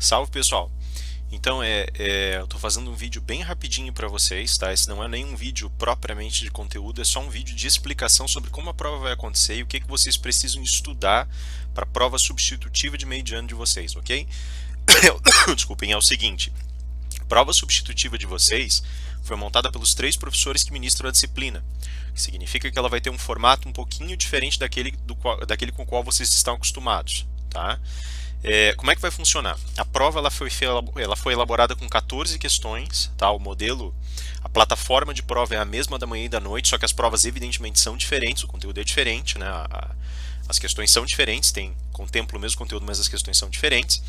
Salve, pessoal! Então, eu estou fazendo um vídeo bem rapidinho para vocês, tá? Esse não é nenhum vídeo propriamente de conteúdo, é só um vídeo de explicação sobre como a prova vai acontecer e o que vocês precisam estudar para a prova substitutiva de meio de ano de vocês, ok? Desculpem, é o seguinte, a prova substitutiva de vocês foi montada pelos 3 professores que ministram a disciplina, que significa que ela vai ter um formato um pouquinho diferente daquele com o qual vocês estão acostumados, tá? Como é que vai funcionar? A prova ela foi elaborada com 14 questões, tá? O modelo, a plataforma de prova é a mesma da manhã e da noite, só que as provas evidentemente são diferentes, o conteúdo é diferente, né? As questões são diferentes, contempla o mesmo conteúdo, mas as questões são diferentes.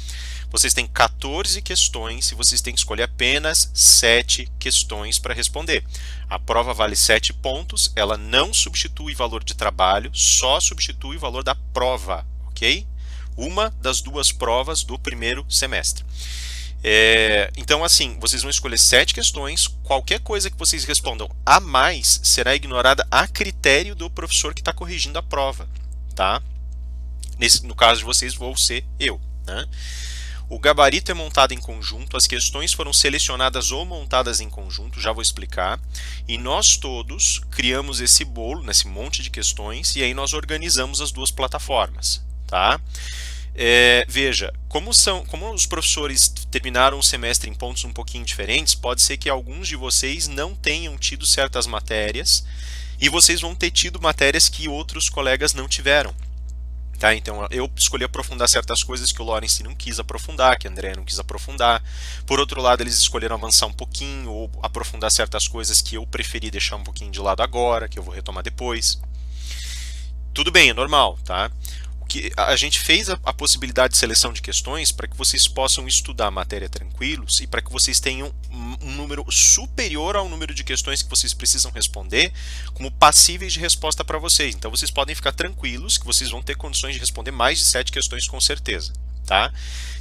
Vocês têm 14 questões e vocês têm que escolher apenas 7 questões para responder. A prova vale 7 pontos, ela não substitui valor de trabalho, só substitui o valor da prova, ok? Uma das 2 provas do primeiro semestre. Então, assim, vocês vão escolher 7 questões. Qualquer coisa que vocês respondam a mais será ignorada a critério do professor que está corrigindo a prova, tá? No caso de vocês, vou ser eu, né? O gabarito é montado em conjunto, as questões foram selecionadas ou montadas em conjunto, já vou explicar. E nós todos criamos esse bolo, nesse monte de questões, e aí nós organizamos as 2 plataformas, tá? Veja, como os professores terminaram o semestre em pontos um pouquinho diferentes, pode ser que alguns de vocês não tenham tido certas matérias e vocês vão ter tido matérias que outros colegas não tiveram. Tá? Então eu escolhi aprofundar certas coisas que o Lawrence não quis aprofundar, que a Andrea não quis aprofundar. Por outro lado, eles escolheram avançar um pouquinho ou aprofundar certas coisas que eu preferi deixar um pouquinho de lado agora, que eu vou retomar depois. Tudo bem, é normal, tá? A gente fez a possibilidade de seleção de questões para que vocês possam estudar a matéria tranquilos e para que vocês tenham um número superior ao número de questões que vocês precisam responder como passíveis de resposta para vocês. Então vocês podem ficar tranquilos que vocês vão ter condições de responder mais de 7 questões com certeza, tá?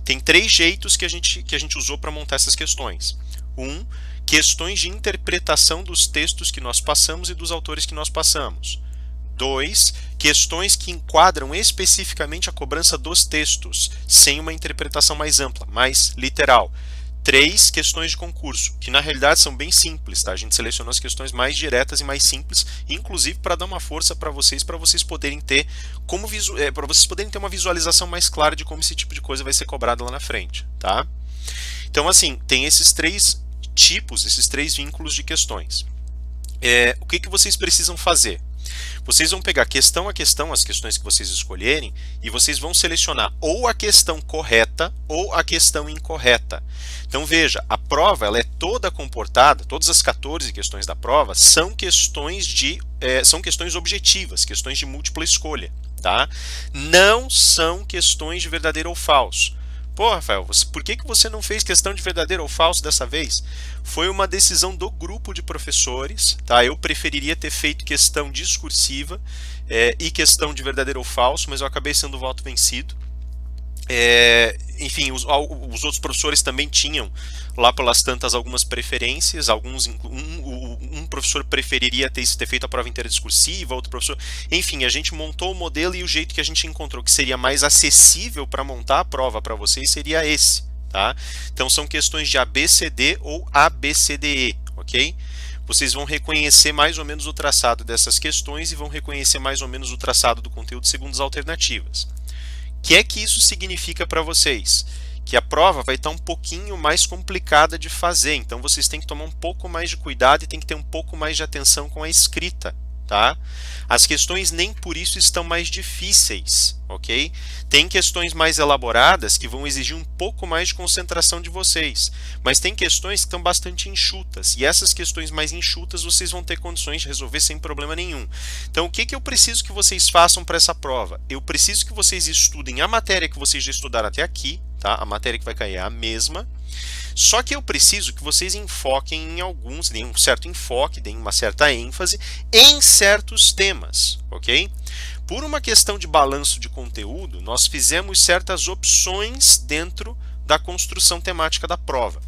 Tem 3 jeitos que a gente usou para montar essas questões. Questões de interpretação dos textos que nós passamos e dos autores que nós passamos. 2, questões que enquadram especificamente a cobrança dos textos, sem uma interpretação mais ampla, mais literal. 3, questões de concurso, que na realidade são bem simples, tá? A gente selecionou as questões mais diretas e mais simples, inclusive para dar uma força para vocês poderem ter uma visualização mais clara de como esse tipo de coisa vai ser cobrado lá na frente, tá? Então, assim, tem esses 3 tipos, esses 3 vínculos de questões. O que vocês precisam fazer? Vocês vão pegar questão a questão, as questões que vocês escolherem, e vocês vão selecionar ou a questão correta ou a questão incorreta. Então veja, a prova ela é toda comportada, todas as 14 questões da prova são questões objetivas, questões de múltipla escolha, tá? Não são questões de verdadeiro ou falso. Pô, Rafael, por que você não fez questão de verdadeiro ou falso dessa vez? Foi uma decisão do grupo de professores, tá? Eu preferiria ter feito questão discursiva e questão de verdadeiro ou falso, mas eu acabei sendo o voto vencido. Enfim, os outros professores também tinham lá pelas tantas algumas preferências, um professor preferiria ter feito a prova inteira discursiva, outro professor... Enfim, a gente montou o modelo e o jeito que a gente encontrou que seria mais acessível para montar a prova para vocês seria esse, tá? Então são questões de ABCD ou ABCDE, ok? Vocês vão reconhecer mais ou menos o traçado dessas questões e vão reconhecer mais ou menos o traçado do conteúdo segundo as alternativas. O que isso significa para vocês? Que a prova vai estar um pouquinho mais complicada de fazer, então vocês têm que tomar um pouco mais de cuidado e tem que ter um pouco mais de atenção com a escrita, tá? As questões nem por isso estão mais difíceis, ok? Tem questões mais elaboradas que vão exigir um pouco mais de concentração de vocês, mas tem questões que estão bastante enxutas, e essas questões mais enxutas vocês vão ter condições de resolver sem problema nenhum. Então o que eu preciso que vocês façam para essa prova? Eu preciso que vocês estudem a matéria que vocês já estudaram até aqui, tá? A matéria que vai cair é a mesma, só que eu preciso que vocês enfoquem deem um certo enfoque, deem uma certa ênfase em certos temas, ok? Por uma questão de balanço de conteúdo, nós fizemos certas opções dentro da construção temática da prova.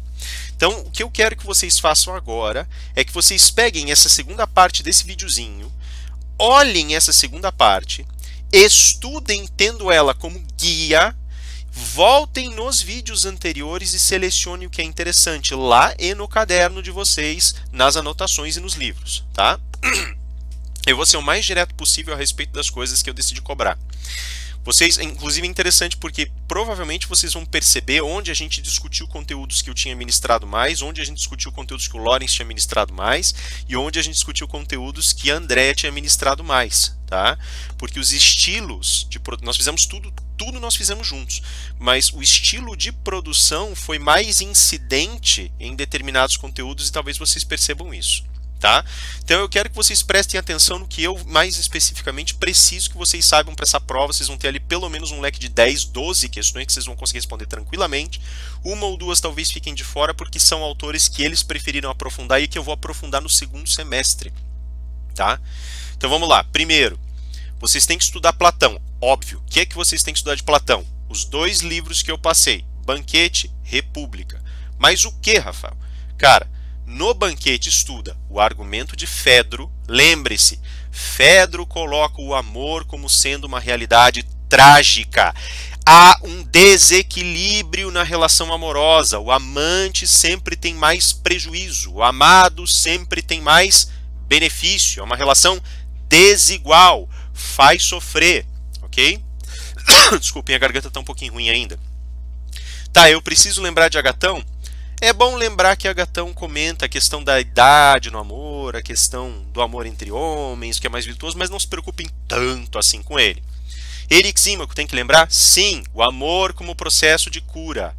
Então, o que eu quero que vocês façam agora é que vocês peguem essa segunda parte desse videozinho, olhem essa segunda parte, estudem tendo ela como guia, voltem nos vídeos anteriores e selecionem o que é interessante lá e no caderno de vocês, nas anotações e nos livros, tá? Eu vou ser o mais direto possível a respeito das coisas que eu decidi cobrar. Vocês, inclusive é interessante porque provavelmente vocês vão perceber onde a gente discutiu conteúdos que eu tinha ministrado mais, onde a gente discutiu conteúdos que o Lawrence tinha ministrado mais e onde a gente discutiu conteúdos que a Andrea tinha ministrado mais, tá? Porque os estilos de nós fizemos tudo nós fizemos juntos, mas o estilo de produção foi mais incidente em determinados conteúdos e talvez vocês percebam isso. Tá? Então eu quero que vocês prestem atenção no que eu mais especificamente preciso que vocês saibam para essa prova. Vocês vão ter ali pelo menos um leque de 10, 12 questões que vocês vão conseguir responder tranquilamente. Uma ou duas talvez fiquem de fora porque são autores que eles preferiram aprofundar e que eu vou aprofundar no segundo semestre. Tá? Então vamos lá. Primeiro, vocês têm que estudar Platão. Óbvio. O que é que vocês têm que estudar de Platão? Os 2 livros que eu passei. Banquete, República. Mas o que, Rafael? Cara, no Banquete estuda o argumento de Fedro. Lembre-se, Fedro coloca o amor como sendo uma realidade trágica. Há um desequilíbrio na relação amorosa. O amante sempre tem mais prejuízo. O amado sempre tem mais benefício. É uma relação desigual. Faz sofrer, ok? Desculpem, a garganta está um pouquinho ruim ainda. Tá, eu preciso lembrar de Agatão? É bom lembrar que Agatão comenta a questão da idade no amor, a questão do amor entre homens, que é mais virtuoso, mas não se preocupem tanto assim com ele. Eryxímaco, tem que lembrar? Sim, o amor como processo de cura.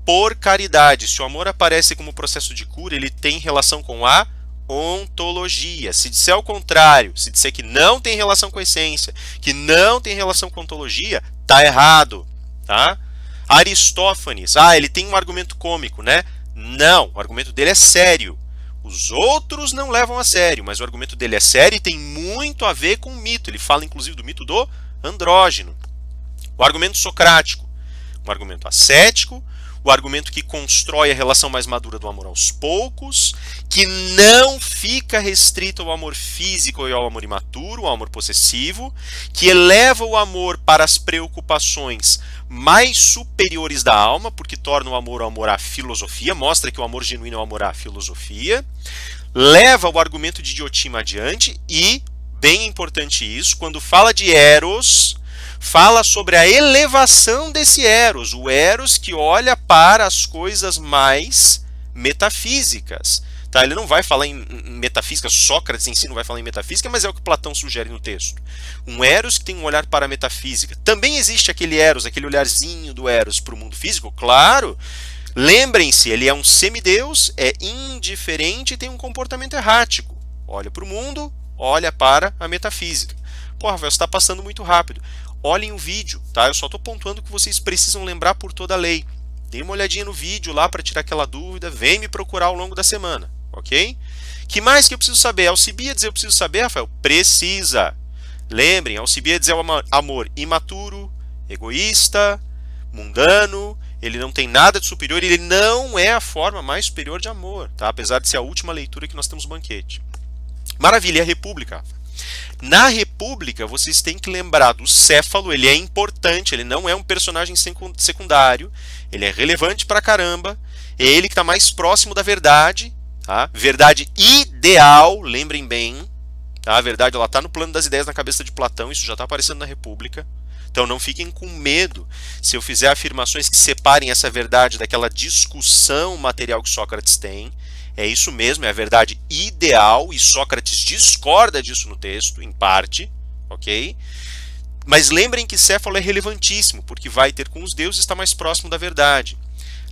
Por caridade, se o amor aparece como processo de cura, ele tem relação com a ontologia. Se disser o contrário, se disser que não tem relação com a essência, que não tem relação com a ontologia, tá errado, tá? Aristófanes, ele tem um argumento cômico, né? Não, o argumento dele é sério. Os outros não levam a sério, mas o argumento dele é sério e tem muito a ver com o mito. Ele fala inclusive do mito do andrógeno. O argumento socrático, um argumento ascético, o argumento que constrói a relação mais madura do amor aos poucos, que não fica restrito ao amor físico e ao amor imaturo, ao amor possessivo, que eleva o amor para as preocupações mais superiores da alma, porque torna o amor à filosofia, mostra que o amor genuíno é o amor à filosofia, leva o argumento de Diotima adiante e, bem importante isso, quando fala de Eros, fala sobre a elevação desse Eros, o Eros que olha para as coisas mais metafísicas. Tá? Ele não vai falar em metafísica, Sócrates em si não vai falar em metafísica, mas é o que Platão sugere no texto. Um Eros que tem um olhar para a metafísica. Também existe aquele Eros, aquele olharzinho do Eros para o mundo físico, claro. Lembrem-se, ele é um semideus, é indiferente e tem um comportamento errático. Olha para o mundo, olha para a metafísica. Pô, Rafael, você está passando muito rápido. Olhem o vídeo, tá? Eu só estou pontuando que vocês precisam lembrar por toda a lei. Dê uma olhadinha no vídeo lá para tirar aquela dúvida, vem me procurar ao longo da semana, ok? Que mais que eu preciso saber? Alcibíades eu preciso saber, Rafael? Precisa. Lembrem, Alcibíades é o amor imaturo, egoísta, mundano, ele não tem nada de superior, ele não é a forma mais superior de amor, tá? Apesar de ser a última leitura que nós temos no Banquete. Maravilha, e a República, Rafael? Na República, vocês têm que lembrar do Céfalo, ele é importante, ele não é um personagem secundário, ele é relevante pra caramba, é ele que está mais próximo da verdade, tá? Verdade ideal, lembrem bem, tá? A verdade está no plano das ideias na cabeça de Platão, isso já está aparecendo na República, então não fiquem com medo se eu fizer afirmações que separem essa verdade daquela discussão material que Sócrates tem. É isso mesmo, é a verdade ideal, e Sócrates discorda disso no texto, em parte, ok? Mas lembrem que Céfalo é relevantíssimo, porque vai ter com os deuses e está mais próximo da verdade.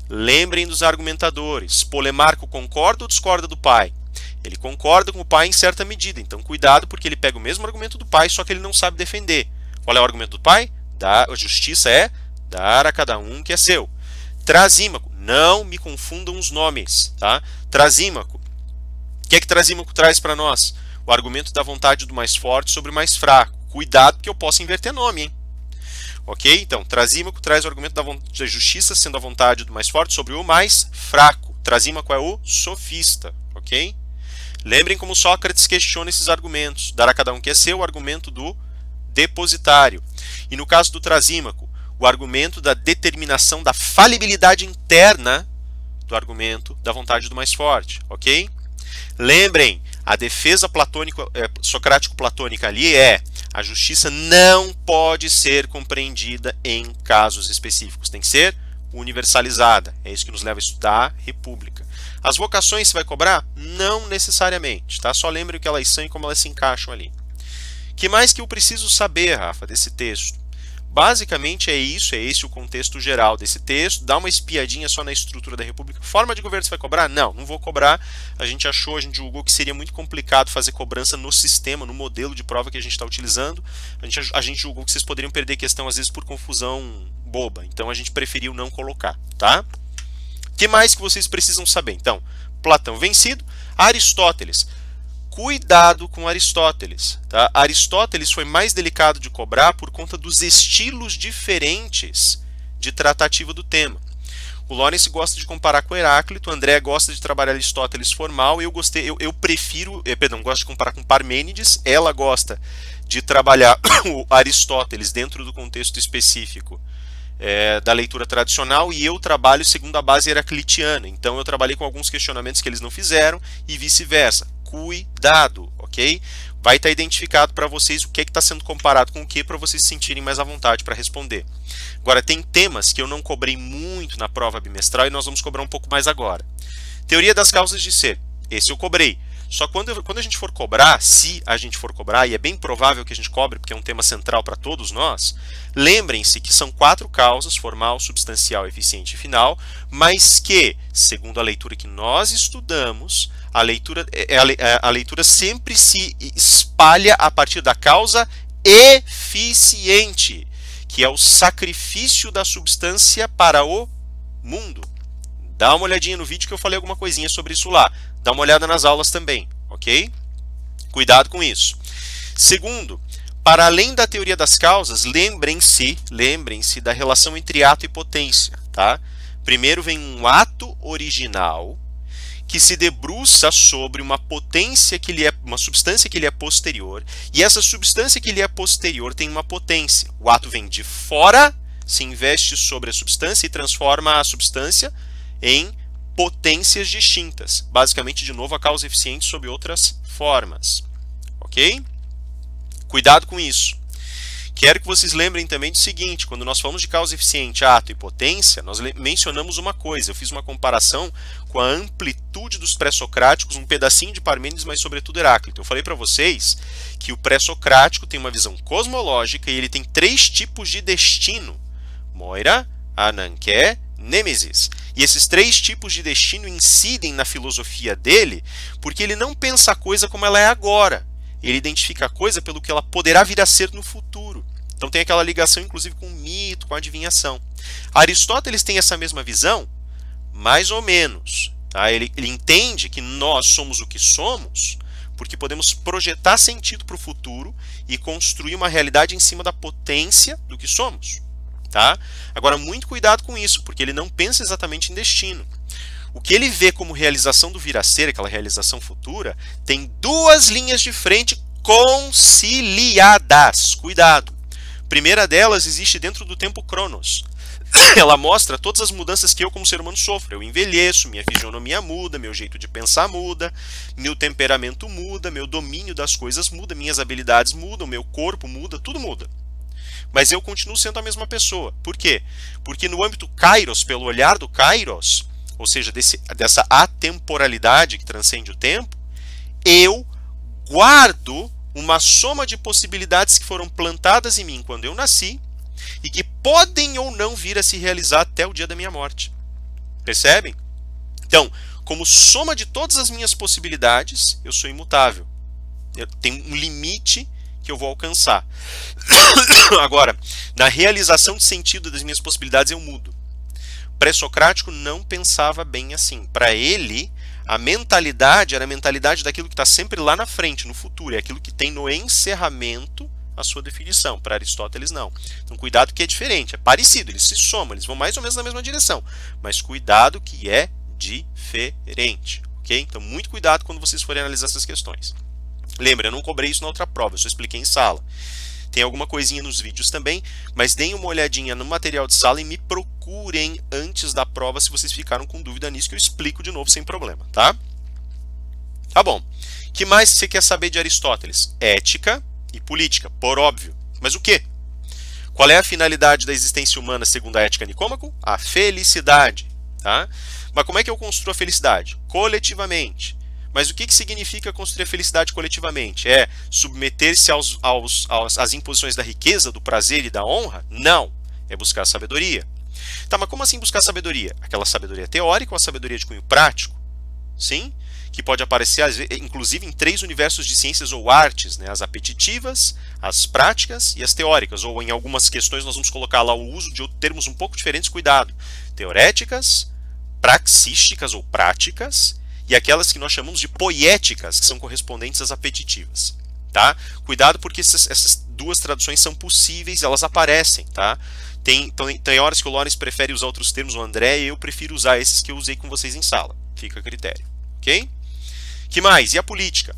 Lembrem dos argumentadores. Polemarco concorda ou discorda do pai? Ele concorda com o pai em certa medida, então cuidado, porque ele pega o mesmo argumento do pai, só que ele não sabe defender. Qual é o argumento do pai? A justiça é dar a cada um que é seu. Trasímaco, não me confundam os nomes, tá? Trasímaco, o que é que Trasímaco traz para nós? O argumento da vontade do mais forte sobre o mais fraco. Cuidado que eu posso inverter nome, hein? Ok? Então, Trasímaco traz o argumento da justiça sendo a vontade do mais forte sobre o mais fraco. Trasímaco é o sofista, ok? Lembrem como Sócrates questiona esses argumentos. Dar a cada um que é seu, o argumento do depositário. E no caso do Trasímaco, o argumento da determinação da falibilidade interna do argumento da vontade do mais forte, ok? Lembrem, a defesa socrático-platônica ali é: a justiça não pode ser compreendida em casos específicos, tem que ser universalizada. É isso que nos leva a estudar a República. As vocações você vai cobrar? Não necessariamente, tá? Só lembre o que elas são e como elas se encaixam ali. O que mais que eu preciso saber, Rafa, desse texto? Basicamente é isso, é esse o contexto geral desse texto. Dá uma espiadinha só na estrutura da República. Forma de governo você vai cobrar? Não, não vou cobrar. A gente julgou que seria muito complicado fazer cobrança no sistema, no modelo de prova que a gente está utilizando. A gente julgou que vocês poderiam perder questão às vezes por confusão boba. Então a gente preferiu não colocar, tá? O que mais que vocês precisam saber? Então, Platão vencido, Aristóteles. Cuidado com Aristóteles, tá? Aristóteles foi mais delicado de cobrar por conta dos estilos diferentes de tratativa do tema. O Lawrence gosta de comparar com Heráclito, o André gosta de trabalhar Aristóteles formal, gosto de comparar com Parmênides, ela gosta de trabalhar o Aristóteles dentro do contexto específico da leitura tradicional, e eu trabalho segundo a base heraclitiana. Então eu trabalhei com alguns questionamentos que eles não fizeram e vice-versa. Cuidado, ok? Vai estar identificado para vocês o que está sendo comparado com o que, para vocês se sentirem mais à vontade para responder. Agora, tem temas que eu não cobrei muito na prova bimestral e nós vamos cobrar um pouco mais agora. Teoria das causas de ser. Esse eu cobrei. Só quando a gente for cobrar, se a gente for cobrar, e é bem provável que a gente cobre, porque é um tema central para todos nós, lembrem-se que são 4 causas: formal, substancial, eficiente e final, mas que, segundo a leitura que nós estudamos, a leitura sempre se espalha a partir da causa eficiente, que é o sacrifício da substância para o mundo. Dá uma olhadinha no vídeo que eu falei alguma coisinha sobre isso lá. Dá uma olhada nas aulas também, ok? Cuidado com isso. Segundo, para além da teoria das causas, lembrem-se da relação entre ato e potência, tá? Primeiro vem um ato original que se debruça sobre uma potência uma substância que lhe é posterior, e essa substância que lhe é posterior tem uma potência. O ato vem de fora, se investe sobre a substância e transforma a substância em potências distintas. Basicamente, de novo, a causa eficiente sob outras formas. Ok? Cuidado com isso. Quero que vocês lembrem também do seguinte: quando nós falamos de causa eficiente, ato e potência, nós mencionamos uma coisa. Eu fiz uma comparação com a amplitude dos pré-socráticos, um pedacinho de Parmênides, mas sobretudo Heráclito. Eu falei para vocês que o pré-socrático tem uma visão cosmológica e ele tem 3 tipos de destino: Moira, Ananké, Nêmesis. E esses 3 tipos de destino incidem na filosofia dele porque ele não pensa a coisa como ela é agora. Ele identifica a coisa pelo que ela poderá vir a ser no futuro. Então tem aquela ligação, inclusive, com o mito, com a adivinhação. Aristóteles tem essa mesma visão? Mais ou menos. Tá? Ele entende que nós somos o que somos porque podemos projetar sentido para o futuro e construir uma realidade em cima da potência do que somos. Tá? Agora, muito cuidado com isso, porque ele não pensa exatamente em destino. O que ele vê como realização do vir a ser, aquela realização futura, tem 2 linhas de frente conciliadas. Cuidado! A primeira delas existe dentro do tempo Cronos. Ela mostra todas as mudanças que eu como ser humano sofro. Eu envelheço, minha fisionomia muda, meu jeito de pensar muda, meu temperamento muda, meu domínio das coisas muda, minhas habilidades mudam, meu corpo muda, tudo muda. Mas eu continuo sendo a mesma pessoa. Por quê? Porque no âmbito Kairos, pelo olhar do Kairos, ou seja, dessa atemporalidade que transcende o tempo, eu guardo uma soma de possibilidades que foram plantadas em mim quando eu nasci e que podem ou não vir a se realizar até o dia da minha morte. Percebem? Então, como soma de todas as minhas possibilidades, eu sou imutável. Eu tenho um limite que eu vou alcançar. Agora, na realização de sentido das minhas possibilidades, eu mudo. O pré-socrático não pensava bem assim. Para ele, a mentalidade era a mentalidade daquilo que está sempre lá na frente, no futuro. É aquilo que tem no encerramento a sua definição. Para Aristóteles, não. Então, cuidado que é diferente. É parecido, eles se somam, eles vão mais ou menos na mesma direção. Mas cuidado que é diferente. Ok? Então, muito cuidado quando vocês forem analisar essas questões. Lembra, eu não cobrei isso na outra prova, eu só expliquei em sala. Tem alguma coisinha nos vídeos também, mas deem uma olhadinha no material de sala e me procurem antes da prova se vocês ficaram com dúvida nisso, que eu explico de novo sem problema, tá? Tá bom. O que mais você quer saber de Aristóteles? Ética e política, por óbvio. Mas o quê? Qual é a finalidade da existência humana segundo a ética Nicômaco? A felicidade, tá? Mas como é que eu construo a felicidade? Coletivamente. Mas o que significa construir a felicidade coletivamente? É submeter-se às imposições da riqueza, do prazer e da honra? Não. É buscar sabedoria. Tá, mas como assim buscar sabedoria? Aquela sabedoria teórica ou a sabedoria de cunho prático? Sim? Que pode aparecer, inclusive, em 3 universos de ciências ou artes, né? As apetitivas, as práticas e as teóricas. Ou em algumas questões nós vamos colocar lá o uso de termos um pouco diferentes, cuidado. Teoréticas, praxísticas ou práticas, e aquelas que nós chamamos de poéticas, que são correspondentes às apetitivas. Tá? Cuidado porque essas 2 traduções são possíveis, elas aparecem. Tá? Tem horas que o Lawrence prefere usar outros termos, o André, e eu prefiro usar esses que eu usei com vocês em sala. Fica a critério. Ok? Que mais? E a política?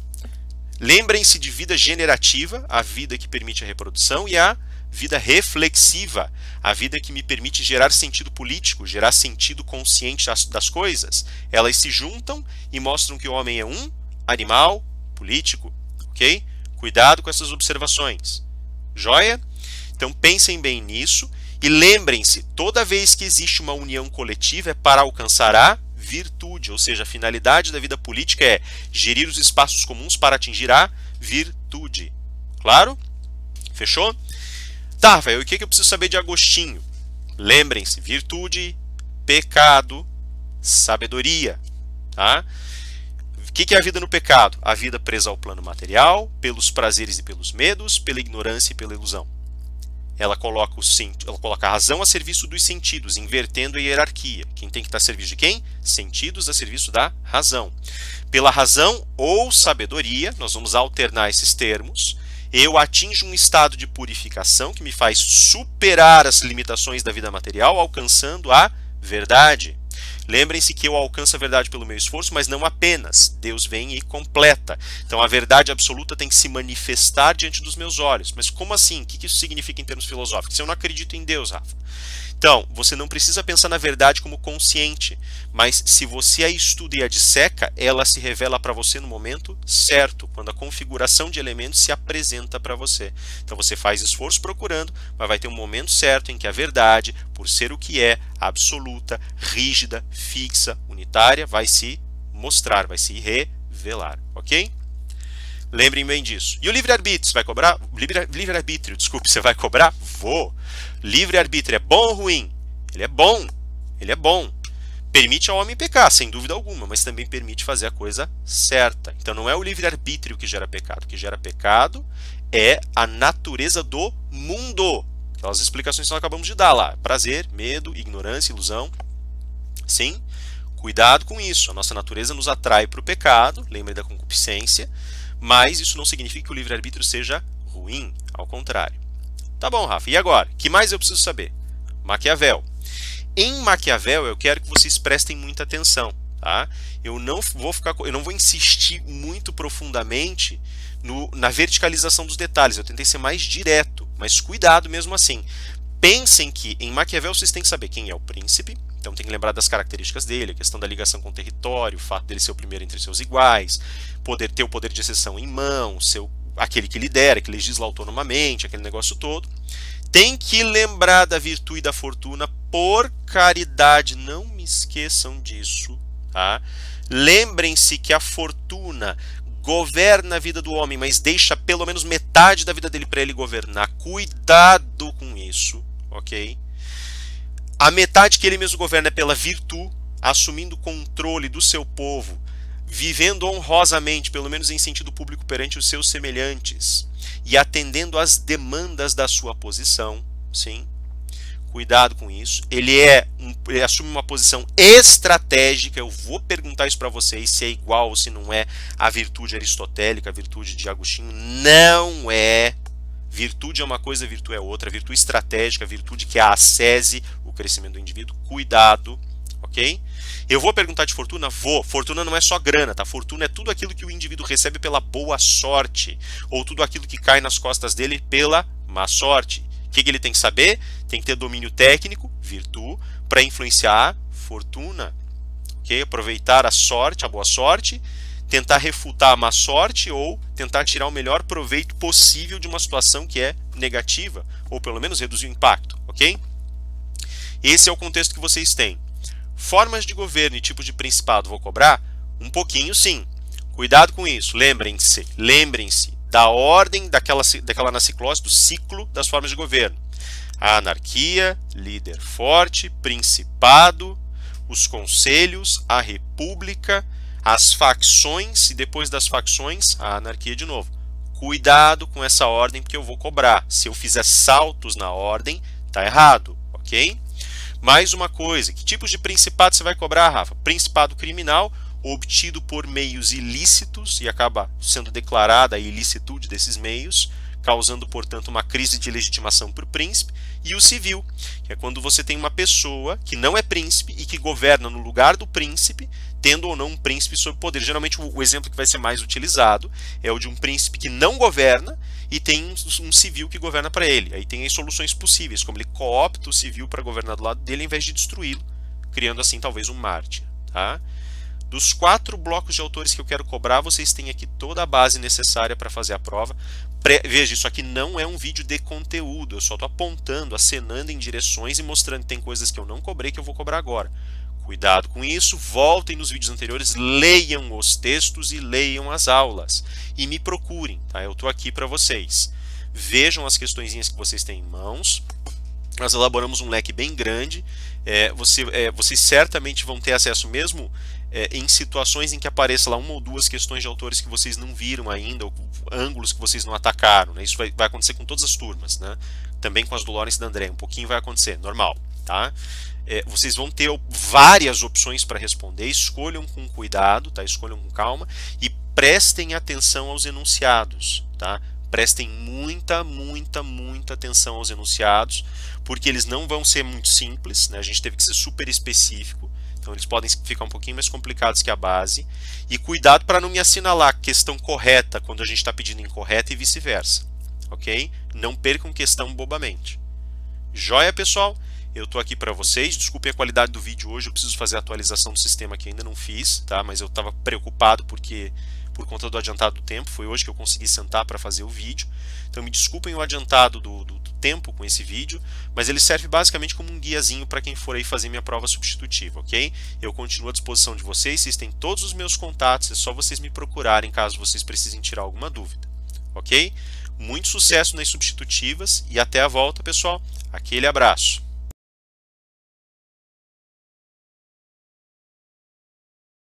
Lembrem-se de vida generativa, a vida que permite a reprodução, e a vida reflexiva, a vida que me permite gerar sentido político, gerar sentido consciente das coisas. Elas se juntam e mostram que o homem é um animal político. Ok? Cuidado com essas observações. Joia? Então pensem bem nisso e lembrem-se, toda vez que existe uma união coletiva é para alcançar a virtude, ou seja, a finalidade da vida política é gerir os espaços comuns para atingir a virtude. Claro? Fechou? Tá, velho, o que eu preciso saber de Agostinho? Lembrem-se, virtude, pecado, sabedoria. Tá? O que é a vida no pecado? A vida presa ao plano material, pelos prazeres e pelos medos, pela ignorância e pela ilusão. Ela coloca a razão a serviço dos sentidos, invertendo a hierarquia. Quem tem que estar a serviço de quem? Sentidos a serviço da razão. Pela razão ou sabedoria, nós vamos alternar esses termos, eu atinjo um estado de purificação que me faz superar as limitações da vida material, alcançando a verdade. Lembrem-se que eu alcanço a verdade pelo meu esforço, mas não apenas. Deus vem e completa. Então a verdade absoluta tem que se manifestar diante dos meus olhos. Mas como assim? O que isso significa em termos filosóficos? Eu não acredito em Deus, Rafa. Então, você não precisa pensar na verdade como consciente, mas se você a estuda e a disseca, ela se revela para você no momento certo, quando a configuração de elementos se apresenta para você. Então você faz esforço procurando, mas vai ter um momento certo em que a verdade, por ser o que é, absoluta, rígida, fixa, unitária, vai se mostrar, vai se revelar, ok? Lembrem bem disso. E o livre-arbítrio, você vai cobrar? Livre-arbítrio, desculpe, você vai cobrar? Vou. Livre-arbítrio é bom ou ruim? Ele é bom. Ele é bom. Permite ao homem pecar, sem dúvida alguma, mas também permite fazer a coisa certa. Então não é o livre-arbítrio que gera pecado. O que gera pecado é a natureza do mundo. Aquelas explicações que nós acabamos de dar lá. Prazer, medo, ignorância, ilusão. Sim? Cuidado com isso. A nossa natureza nos atrai para o pecado. Lembre da concupiscência. Mas isso não significa que o livre-arbítrio seja ruim, ao contrário. Tá bom, Rafa, e agora? O que mais eu preciso saber? Maquiavel. Em Maquiavel, eu quero que vocês prestem muita atenção. Tá? Eu não vou insistir muito profundamente na verticalização dos detalhes. Eu tentei ser mais direto, mas cuidado mesmo assim. Pensem que em Maquiavel vocês têm que saber quem é o príncipe. Então tem que lembrar das características dele, a questão da ligação com o território, o fato dele ser o primeiro entre seus iguais, ter o poder de exceção em mão, aquele que lidera, que legisla autonomamente, aquele negócio todo. Tem que lembrar da virtude e da fortuna por caridade, não me esqueçam disso. Tá? Lembrem-se que a fortuna governa a vida do homem, mas deixa pelo menos metade da vida dele para ele governar. Cuidado com isso, ok? A metade que ele mesmo governa é pela virtude, assumindo o controle do seu povo, vivendo honrosamente, pelo menos em sentido público perante os seus semelhantes, e atendendo às demandas da sua posição. Sim? Cuidado com isso. Ele assume uma posição estratégica. Eu vou perguntar isso para vocês, se é igual ou se não é a virtude aristotélica, a virtude de Agostinho. Não é. Virtude é uma coisa, virtude é outra. Virtude estratégica, virtude que acesse o crescimento do indivíduo. Cuidado, ok? Eu vou perguntar de fortuna? Vou. Fortuna não é só grana, tá? Fortuna é tudo aquilo que o indivíduo recebe pela boa sorte, ou tudo aquilo que cai nas costas dele pela má sorte. O que ele tem que saber? Tem que ter domínio técnico, virtude, para influenciar, fortuna. Okay? Aproveitar a sorte, a boa sorte, tentar refutar a má sorte ou tentar tirar o melhor proveito possível de uma situação que é negativa, ou pelo menos reduzir o impacto. Ok? Esse é o contexto que vocês têm. Formas de governo e tipos de principado vou cobrar? Um pouquinho sim. Cuidado com isso. Lembrem-se da ordem daquela na ciclose, do ciclo das formas de governo. A anarquia, líder forte, principado, os conselhos, a república, as facções e depois das facções, a anarquia de novo. Cuidado com essa ordem porque eu vou cobrar. Se eu fizer saltos na ordem, tá errado, ok? Mais uma coisa, que tipos de principado você vai cobrar, Rafa? Principado criminal, obtido por meios ilícitos e acaba sendo declarada a ilicitude desses meios, causando, portanto, uma crise de legitimação para o príncipe, e o civil, que é quando você tem uma pessoa que não é príncipe e que governa no lugar do príncipe, tendo ou não um príncipe sob poder. Geralmente o exemplo que vai ser mais utilizado é o de um príncipe que não governa e tem um civil que governa para ele. Aí tem as soluções possíveis, como ele coopta o civil para governar do lado dele ao invés de destruí-lo, criando assim talvez um mártir. Tá? Dos 4 blocos de autores que eu quero cobrar, vocês têm aqui toda a base necessária para fazer a prova. Veja, isso aqui não é um vídeo de conteúdo, eu só estou apontando, acenando em direções e mostrando que tem coisas que eu não cobrei que eu vou cobrar agora. Cuidado com isso, voltem nos vídeos anteriores, leiam os textos e leiam as aulas. E me procurem, tá? Eu estou aqui para vocês. Vejam as questõezinhas que vocês têm em mãos. Nós elaboramos um leque bem grande. Vocês certamente vão ter acesso mesmo em situações em que apareça lá 1 ou 2 questões de autores que vocês não viram ainda, ou ângulos que vocês não atacaram. Né? Isso vai acontecer com todas as turmas, né? Também com as do Lawrence e da André. Um pouquinho vai acontecer, normal. Tá? Vocês vão ter várias opções para responder, escolham com cuidado, tá? Escolham com calma e prestem atenção aos enunciados. Tá? Prestem muita atenção aos enunciados, porque eles não vão ser muito simples, né? A gente teve que ser super específico. Então eles podem ficar um pouquinho mais complicados que a base. E cuidado para não me assinalar questão correta quando a gente está pedindo incorreta e vice-versa. Ok? Não percam questão bobamente. Joia, pessoal? Eu estou aqui para vocês. Desculpem a qualidade do vídeo hoje. Eu preciso fazer a atualização do sistema que ainda não fiz. Tá? Mas eu estava preocupado porque por conta do adiantado do tempo. Foi hoje que eu consegui sentar para fazer o vídeo. Então me desculpem o adiantado do tempo com esse vídeo, mas ele serve basicamente como um guiazinho para quem for aí fazer minha prova substitutiva, ok? Eu continuo à disposição de vocês têm todos os meus contatos, é só vocês me procurarem caso vocês precisem tirar alguma dúvida, ok? Muito sucesso nas substitutivas e até a volta, pessoal. Aquele abraço.